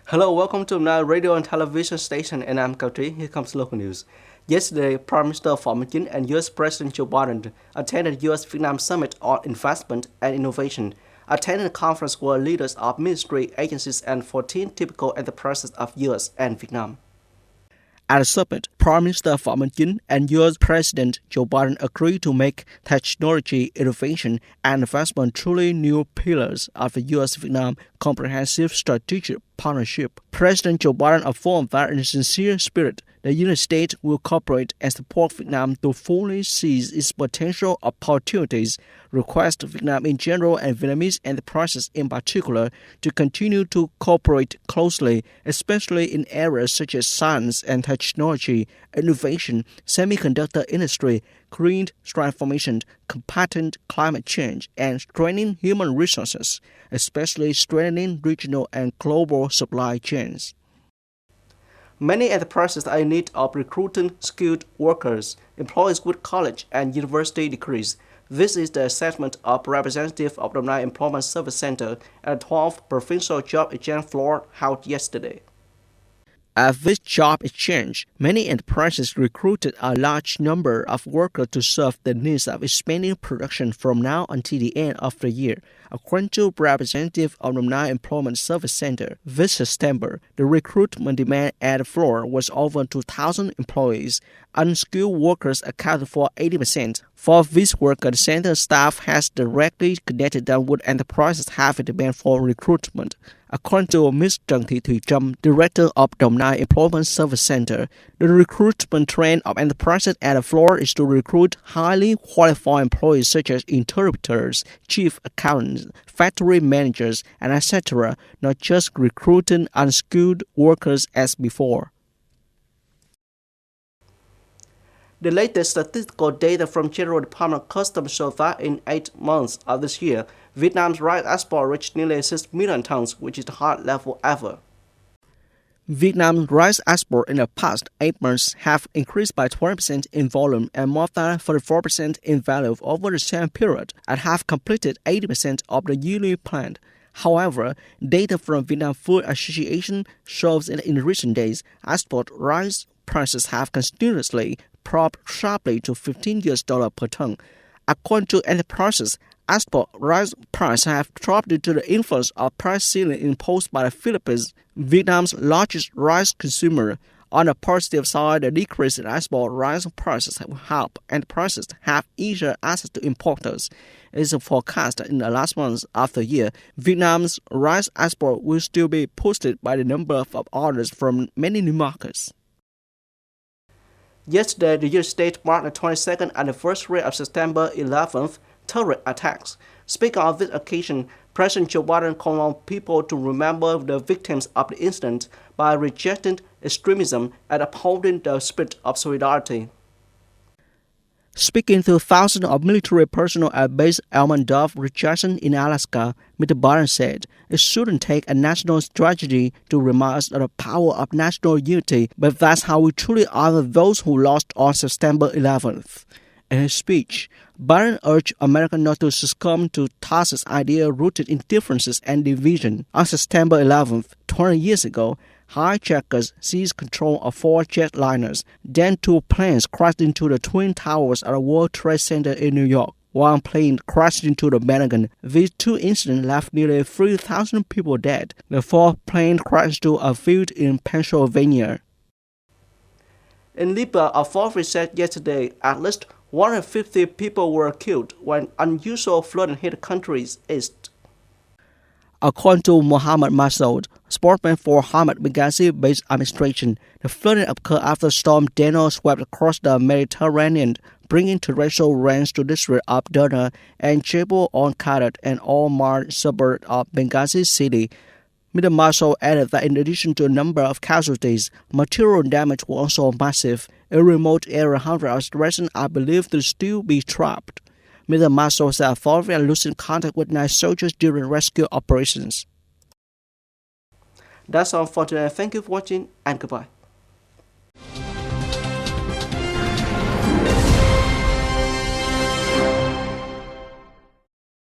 Hello, welcome to my radio and television station, and I'm Cao Trí. Here comes local news. Yesterday, Prime Minister Phạm Minh Chính and U.S. President Joe Biden attended U.S.-Vietnam Summit on Investment and Innovation. Attending the conference were leaders of ministry, agencies, and 14 typical enterprises of U.S. and Vietnam. At the summit, Prime Minister Phạm Minh Chính and U.S. President Joe Biden agreed to make technology, innovation, and investment truly new pillars of the U.S.-Vietnam comprehensive strategic partnership. President Joe Biden affirmed that in a sincere spirit, the United States will cooperate and support Vietnam to fully seize its potential opportunities, request Vietnam in general and Vietnamese enterprises in particular to continue to cooperate closely, especially in areas such as science and technology, innovation, semiconductor industry, green transformation, combating climate change, and strengthening human resources, especially strengthening regional and global supply chains. Many enterprises are in need of recruiting skilled workers, employees with college and university degrees. This is the assessment of representative of the Alumni Employment Service Center at the 12th Provincial Job Exchange floor held yesterday. At this job exchange, many enterprises recruited a large number of workers to serve the needs of expanding production from now until the end of the year. According to representative of the Alumni Employment Service Center, this September, the recruitment demand at the floor was over 2,000 employees. Unskilled workers accounted for 80%. For this work, the center staff has directly connected them with enterprises having demand for recruitment. According to Ms. Trần Thị Thùy Trâm, Director of the Alumni Employment Service Center, the recruitment trend of enterprises at the floor is to recruit highly qualified employees such as interpreters, chief accountants, factory managers, and etc., not just recruiting unskilled workers as before. The latest statistical data from General Department of Customs show that in 8 months of this year, Vietnam's rice export reached nearly 6 million tons, which is the highest level ever. Vietnam's rice export in the past 8 months have increased by 20% in volume and more than 44% in value over the same period and have completed 80% of the yearly plan. However, data from Vietnam Food Association shows that in recent days, export rice prices have continuously dropped sharply to $15 per ton. According to enterprises, export rice prices have dropped due to the influence of price ceiling imposed by the Philippines, Vietnam's largest rice consumer. On the positive side, the decrease in export rice prices will help enterprises have easier access to importers. It is forecast that in the last months of the year, Vietnam's rice export will still be boosted by the number of orders from many new markets. Yesterday, the United States marked the 22nd anniversary of September 11th terrorist attacks. Speaking on this occasion, President Joe Biden called on people to remember the victims of the incident by rejecting extremism and upholding the spirit of solidarity. Speaking to thousands of military personnel at base Elmendorf Jackson in Alaska, Mr. Biden said, "It shouldn't take a national tragedy to remind us of the power of national unity, but that's how we truly honor those who lost on September 11th." In his speech, Biden urged Americans not to succumb to Tass's idea rooted in differences and division. On September 11th, 20 years ago, hijackers seized control of 4 jetliners. Then 2 planes crashed into the Twin Towers at the World Trade Center in New York. One plane crashed into the Pentagon. These 2 incidents left nearly 3,000 people dead. The 4th plane crashed into a field in Pennsylvania. In Libya, authorities said yesterday at least 150 people were killed when unusual flooding hit the country's east. According to Mohammed Massoud, spokesman for Hamad Benghazi-based administration, the flooding occurred after Storm Daniel swept across the Mediterranean, bringing torrential rains to the district of Derna and Jebel al-Qadat, an Omar suburb of Benghazi city. Mr. Marshall added that in addition to a number of casualties, material damage was also massive. In a remote area, hundreds of residents are believed to still be trapped. Mr. Marshall said authorities are losing contact with 9 soldiers during rescue operations. That's all for today. Thank you for watching and goodbye.